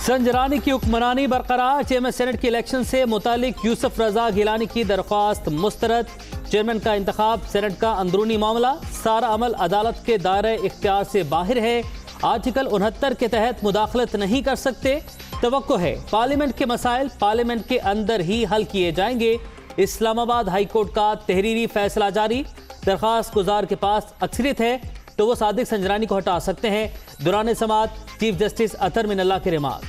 संजरानी की हुक्मरानी बरकरार। Chairman senate के इलेक्शन से मुतालिक यूसुफ रजा गिलानी की दरख्वास्त मुस्तरद। चेयरमैन का इंतखाब सेनेट का अंदरूनी मामला, सारा अमल अदालत के दायरे इख्तियार से बाहर है। आर्टिकल 69 के तहत मुदाखलत नहीं कर सकते। तवक्को है पार्लियामेंट के मसाइल पार्लियामेंट के अंदर ही हल किए जाएंगे। इस्लामाबाद हाई कोर्ट का तहरीरी फैसला जारी। दरख्वास्त गुजार के पास अक्सरियत है तो वो सादिक संजरानी को हटा सकते हैं। दौरान समाअत चीफ जस्टिस अतर मिनल्ला के रिमार्क।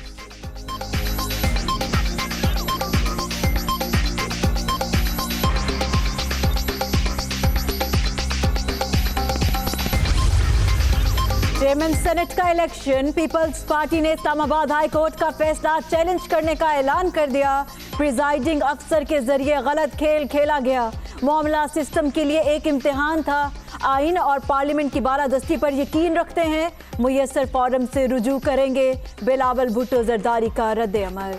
चेयरमैन सेनेट का इलेक्शन, पीपल्स पार्टी ने इस्लामाबाद हाई कोर्ट का फैसला चैलेंज करने का ऐलान कर दिया। प्रिजाइडिंग अफसर के जरिए गलत खेल खेला गया। मामला सिस्टम के लिए एक इम्तिहान था। आइन और पार्लियामेंट की बालादस्ती पर यकीन रखते हैं, मुयस्सर फोरम से रुजू करेंगे। बिलावल भुट्टो जरदारी का रद्द अमल।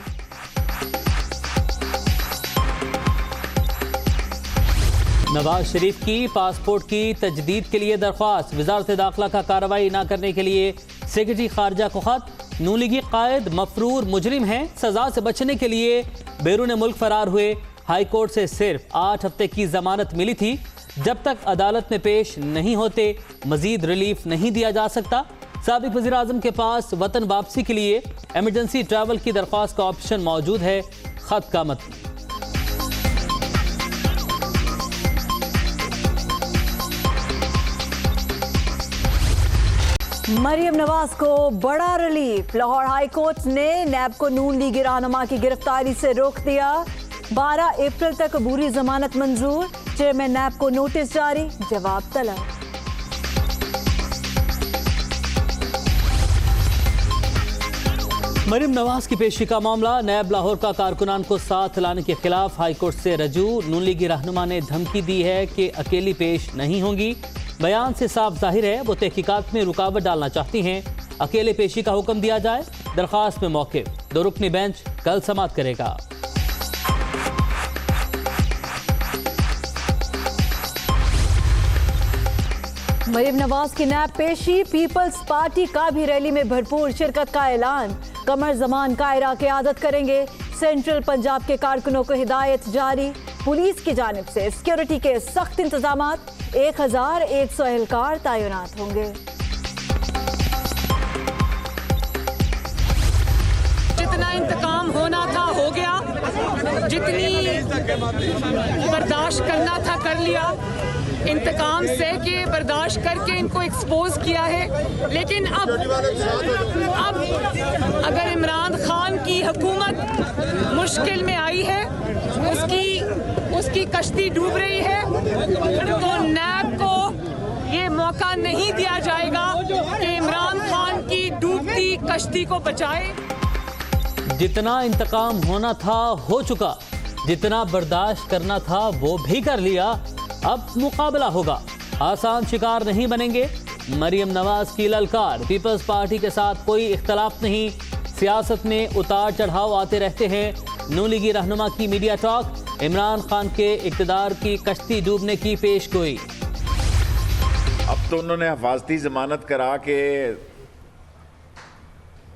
नवाज शरीफ की पासपोर्ट की तजदीद के लिए दरख्वास्त। वजारत दाखिला का कार्रवाई न करने के लिए सेक्रेटरी खारजा को खत। नून लीगी कायद मफरूर मुजरिम हैं, सजा से बचने के लिए बैरून मुल्क फरार हुए। हाई कोर्ट से सिर्फ 8 हफ्ते की जमानत मिली थी। जब तक अदालत में पेश नहीं होते मजीद रिलीफ नहीं दिया जा सकता। साबिक वज़ीर आज़म के पास वतन वापसी के लिए एमरजेंसी ट्रैवल की दरख्वास्त का ऑप्शन मौजूद है। खत का मतलब मरियम नवाज को बड़ा रिलीफ। लाहौर हाई कोर्ट ने नैब को नून लीगी रहनुमा की गिरफ्तारी से रोक दिया। 12 अप्रैल तक अबूरी जमानत मंजूर। चेयरमैन नैब को नोटिस जारी, जवाब तलब। मरियम नवाज की पेशी का मामला। नैब लाहौर का कारकुनान को साथ लाने के खिलाफ हाई कोर्ट से रजू। नून लीगी रहनुमा ने धमकी दी है कि अकेली पेश नहीं होंगी। बयान से साफ जाहिर है वो तहकीकात में रुकावट डालना चाहती हैं। अकेले पेशी का हुक्म दिया जाए। दरख्वास्त में मौक़िफ़। 2 रुकनी बेंच कल समाअत करेगा। मरियम नवाज की नैब पेशी। पीपल्स पार्टी का भी रैली में भरपूर शिरकत का ऐलान। कमर जमान कायरा क़यादत करेंगे। सेंट्रल पंजाब के कारकुनों को हिदायत जारी। पुलिस की जानिब से सिक्योरिटी के सख्त इंतजामात। 1100 एहलकार तैनात होंगे। जितना इंतकाम होना था हो गया, जितनी बर्दाश्त करना था कर लिया। इंतकाम से के बर्दाश्त करके इनको एक्सपोज किया है। लेकिन अब अगर इमरान खान की हुकूमत मुश्किल में आई है, उसकी कश्ती डूब रही है, तो नैब को ये मौका नहीं दिया जाएगा कि इमरान खान की डूबती कश्ती को बचाए। जितना इंतकाम होना था हो चुका, जितना बर्दाश्त करना था वो भी कर लिया। अब मुकाबला होगा, आसान शिकार नहीं बनेंगे। मरियम नवाज की ललकार। पीपल्स पार्टी के साथ कोई इख्तलाफ नहीं। सियासत में उतार चढ़ाव आते रहते हैं। नून लीगी रहनुमा की मीडिया टॉक। इमरान खान के इक़्तिदार की कश्ती डूबने की पेशगोई। अब तो उन्होंने हिफाजती जमानत करा के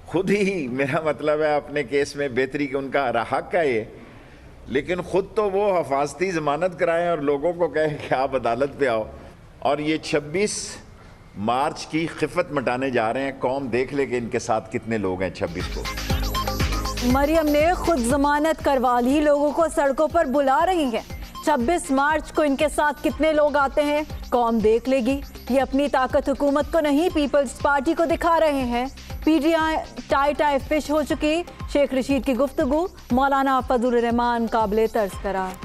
खुद ही, मेरा मतलब है अपने केस में बेहतरी के उनका हक है ये, लेकिन ख़ुद तो वो हिफाजती ज़मानत कराएं और लोगों को कहें कि आप अदालत पे आओ। और ये 26 मार्च की खिफत मिटाने जा रहे हैं। कौम देख ले कि इनके साथ कितने लोग हैं 26 को। मरियम ने खुद जमानत करवा ली, लोगों को सड़कों पर बुला रही हैं। 26 मार्च को इनके साथ कितने लोग आते हैं कौम देख लेगी। ये अपनी ताकत हुकूमत को नहीं पीपल्स पार्टी को दिखा रहे हैं। पीटीआई टाई फिश हो चुकी। शेख रशीद की गुफ्तगू। मौलाना फजल रहमान काबिले तर्ज करार।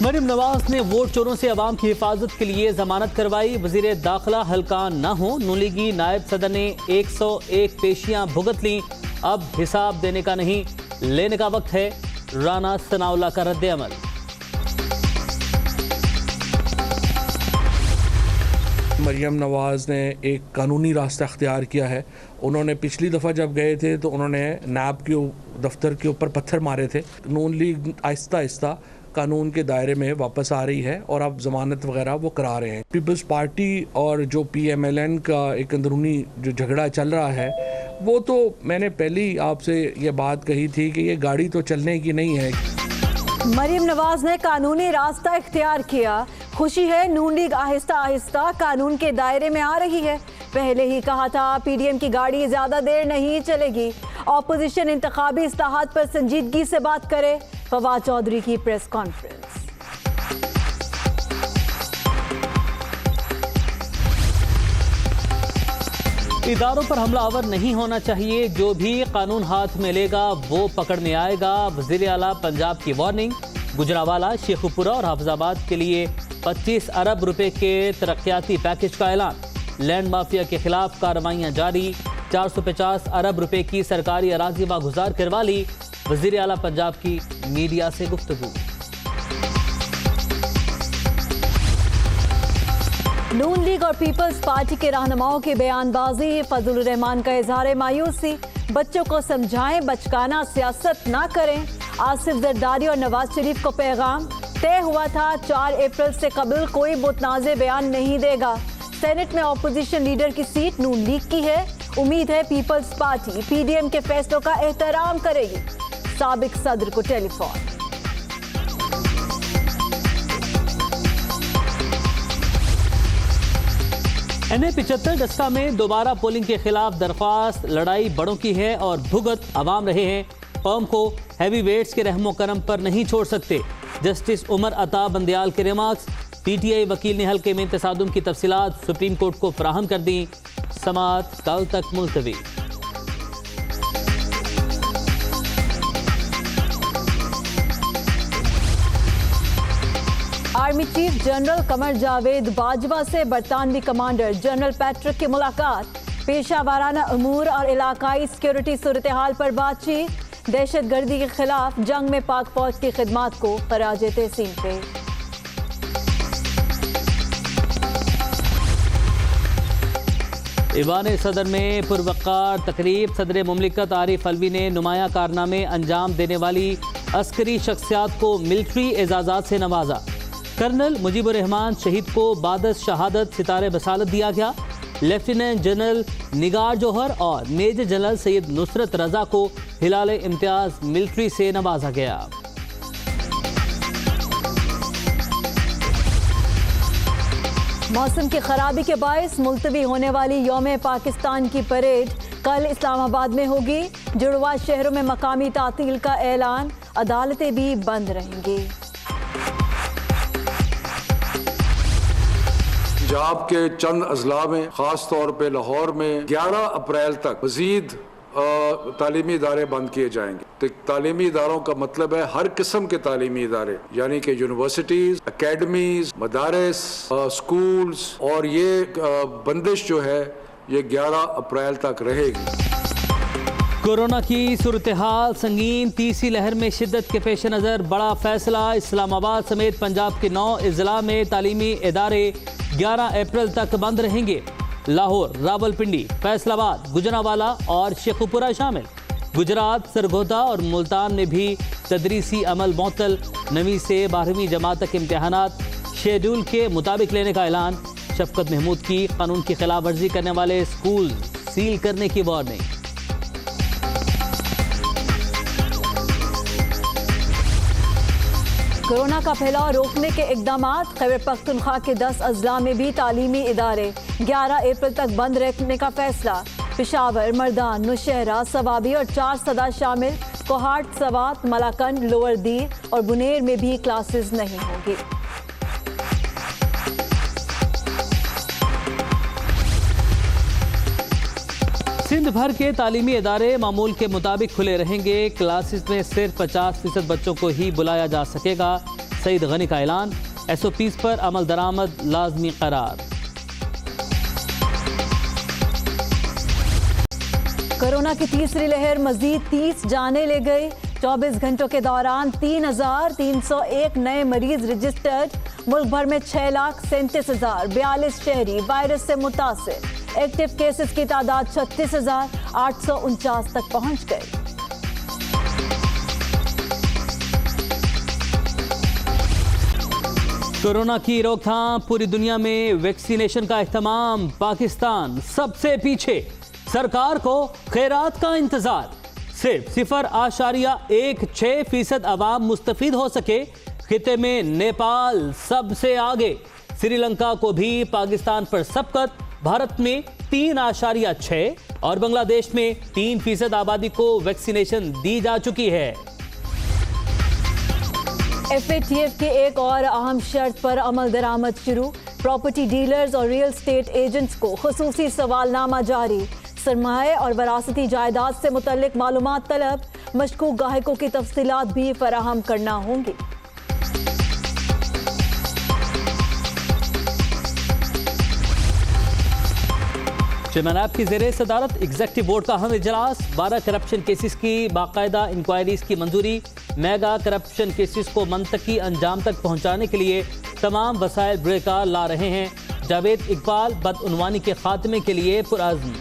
मरियम नवाज ने वोट चोरों से अवाम की हिफाजत के लिए जमानत करवाई। वजीर दाखिला हल्कान न हो। नून लीगी नायब सदर ने 101 पेशियां भुगत ली। अब हिसाब देने का नहीं, लेने का वक्त है। राना सनाउल्लाह का रद्द अमल। मरियम नवाज़ ने एक कानूनी रास्ता अख्तियार किया है। उन्होंने पिछली दफ़ा जब गए थे तो उन्होंने नैब के दफ्तर के ऊपर पत्थर मारे थे। नून लीग आहिस्ता आहिस्ता कानून के दायरे में वापस आ रही है और अब जमानत वगैरह वो करा रहे हैं। पीपल्स पार्टी और जो PMLN का एक अंदरूनी जो झगड़ा चल रहा है, वो तो मैंने पहले ही आपसे ये बात कही थी कि ये गाड़ी तो चलने की नहीं है। मरियम नवाज ने कानूनी रास्ता इख्तियार किया। खुशी है, नून लीग आहिस्ता आहिस्ता कानून के दायरे में आ रही है। पहले ही कहा था PDM की गाड़ी ज्यादा देर नहीं चलेगी। ऑपोजिशन इंतखाबी इस्लाहात पर संजीदगी से बात करे। फवाद चौधरी की प्रेस कॉन्फ्रेंस। इदारों पर हमलावर नहीं होना चाहिए, जो भी कानून हाथ में लेगा वो पकड़ने आएगा। वज़ीर आला पंजाब की वार्निंग। गुजरावाला, शेखुपुरा और हाफिजाबाद के लिए 25 अरब रुपए के तरक्याती पैकेज का ऐलान। लैंड माफिया के खिलाफ कार्रवाइयां जारी। 450 अरब रुपए की सरकारी अराजी वागुजार करवा ली। वज़ीर आला पंजाब की मीडिया से गुफ्तगू। नून लीग और पीपल्स पार्टी के रहनुमाओं की बयानबाजी। फजलुर रहमान का इजहार मायूसी। बच्चों को समझाएं, बचकाना सियासत ना करें। आसिफ जरदारी और नवाज शरीफ को पैगाम। तय हुआ था 4 अप्रैल से कबल कोई मुतनाज़े बयान नहीं देगा। सेनेट में ऑपोजिशन लीडर की सीट नून लीग की है। उम्मीद है पीपल्स पार्टी PDM के फैसलों का एहतराम करेगी। साबिक सदर को टेलीफोन। NA-75 डस्का में दोबारा पोलिंग के खिलाफ दरख्वास्त। लड़ाई बड़ों की है और भुगत अवाम रहे हैं। कौम को हैवी वेट्स के रहमो करम पर नहीं छोड़ सकते। जस्टिस उमर अता बंदयाल के रिमार्क्स। PTI वकील ने हल्के में तसादुम की तफसीलात सुप्रीम कोर्ट को फराहम कर दी। समाअत कल तक मुलतवी। Army chief general Qamar Javed Bajwa से बरतानवी कमांडर जनरल पैट्रिक की मुलाकात। पेशावराना अमूर और इलाकाई सिक्योरिटी सूरत हाल पर बातचीत। दहशतगर्दी के खिलाफ जंग में पाक फौज की खिदमात को खराज तहसीन पे। ईवान सदर में पुरवकार तकरीब। सदर मुमलिकत आरिफ अलवी ने नुमाया कारनामे अंजाम देने वाली अस्करी शख्सियात को मिलिट्री एजाज़ात से नवाजा। कर्नल मुजीबुर रहमान शहीद को बादस शहादत सितारे बसालत दिया गया। लेफ्टिनेंट जनरल निगार जौहर और मेजर जनरल सैयद नुसरत रजा को हिलाल इम्तियाज मिलिट्री से नवाजा गया। मौसम की खराबी के बायस मुलतवी होने वाली यौम पाकिस्तान की परेड कल इस्लामाबाद में होगी। जुड़वा शहरों में मकामी तातील का ऐलान। अदालतें भी बंद रहेंगी। पंजाब के चंद अजला में, खास तौर पे लाहौर में 11 अप्रैल तक मजीद तालीमी इदारे बंद किए जाएंगे। तो तालीमी इदारों का मतलब है हर किस्म के तालीमी इदारे, यानी कि यूनिवर्सिटीज, अकेडमीज, मदारस, स्कूल्स, और ये बंदिश जो है ये 11 अप्रैल तक रहेगी। कोरोना की सूरत हाल संगीन। तीसरी लहर में शिद्दत के पेश नज़र बड़ा फैसला। इस्लामाबाद समेत पंजाब के 9 अजला में तालीमी इदारे 11 अप्रैल तक बंद रहेंगे। लाहौर, रावलपिंडी, फैसलाबाद, गुजरावाला और शेखुपुरा शामिल। गुजरात, सरगोदा और मुल्तान में भी तदरीसी अमल मुअत्तल। 9वीं से 12वीं जमात तक इम्तहानात शेड्यूल के मुताबिक लेने का ऐलान। शफकत महमूद की कानून की खिलाफ वर्जी करने वाले स्कूल सील करने की वार्निंग। कोरोना का फैलाव रोकने के इकदाम। खैबर पख्तूनख्वा के 10 अजला में भी तालीमी इदारे 11 अप्रैल तक बंद रखने का फैसला। पेशावर, मर्दान, नौशहरा, सवाबी और 4 सदा शामिल। कोहाट, सवात, मलाकंड, लोअर दीर और बुनेर में भी क्लासेस नहीं होंगी। सिंध भर के तालीमी इदारे मामूल के मुताबिक खुले रहेंगे। क्लासेस में सिर्फ 50% बच्चों को ही बुलाया जा सकेगा। सईद गनी का ऐलान। SOPs पर अमल दरामद लाजमी करार। कोरोना की तीसरी लहर मजीद 30 जाने ले गई। 24 घंटों के दौरान 3,301 नए मरीज रजिस्टर्ड। मुल्क भर में 6,37,042 शहरी वायरस से मुतासिर। एक्टिव केसेस की तादाद 36,849 तक पहुंच गई। कोरोना की रोकथाम, पूरी दुनिया में वैक्सीनेशन का अहतमाम, पाकिस्तान सबसे पीछे। सरकार को खैरात का इंतजार, सिर्फ 0.16% अवाम मुस्तफीद हो सके। खिते में नेपाल सबसे आगे, श्रीलंका को भी पाकिस्तान पर सबकत। भारत में 3.6 और बांग्लादेश में 3% आबादी को वैक्सीनेशन दी जा चुकी है। FATF की एक और अहम शर्त पर अमल दरामद शुरू। प्रॉपर्टी डीलर्स और रियल स्टेट एजेंट्स को खुसूसी सवालनामा जारी। सरमाए और वरासती जायदाद से मुतल्लिक मालूमात तलब। मशकूक गाहकों की तफसीलात भी फराहम करना होंगी। चेयरमैन ऐप की ज़ेरे सदारत एग्जेक्टिव बोर्ड का अहम इजलास। 12 करप्शन केसेस की बाकायदा इंक्वायरीज की मंजूरी। मेगा करप्शन केसेस को मंतकी अंजाम तक पहुंचाने के लिए तमाम वसाइल बेकार ला रहे हैं। जावेद इकबाल बदउनवानी के खात्मे के लिए पुरअज़्म।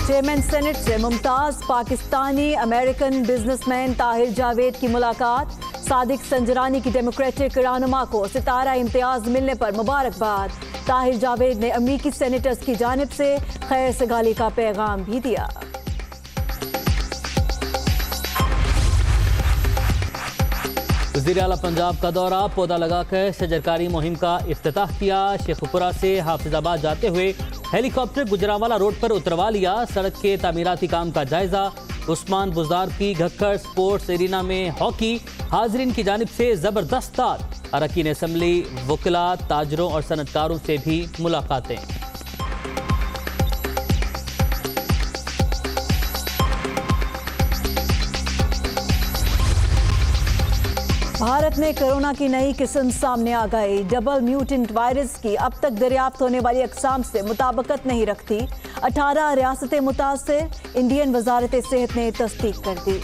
चेयरमैन सेनेट से मुमताज पाकिस्तानी अमेरिकन बिजनेसमैन ताहिर जावेद की मुलाकात। सादिक संजरानी की डेमोक्रेटिक रहनुमा को सितारा इम्तियाज मिलने पर मुबारकबाद। ताहिर जावेद ने अमरीकी सेनेटर्स की जानिब से खैर सगाली का पैगाम भी दिया। वज़ीर आला पंजाब का दौरा, पौधा लगाकर शजरकारी मुहिम का इफ्तिताह किया। शेखुपुरा से हाफिजाबाद जाते हुए हेलीकॉप्टर गुजरांवाला रोड पर उतरवा लिया। सड़क के तामीराती काम का जायजा। उस्मान बुज़दार की घक्कर स्पोर्ट्स एरिना में हॉकी। हाजरीन की जानिब से ज़बरदस्त ताल। अरकान असम्बली, वकला, ताजरों और सनतकारों से भी मुलाकातें। भारत में कोरोना की नई किस्म सामने आ गई। डबल म्यूटेंट वायरस की अब तक दरियाफ्त होने वाली अक़साम से मुताबिकत नहीं रखती। 18 रियासतें मुतासिर, इंडियन वजारत सेहत ने तस्दीक कर दी।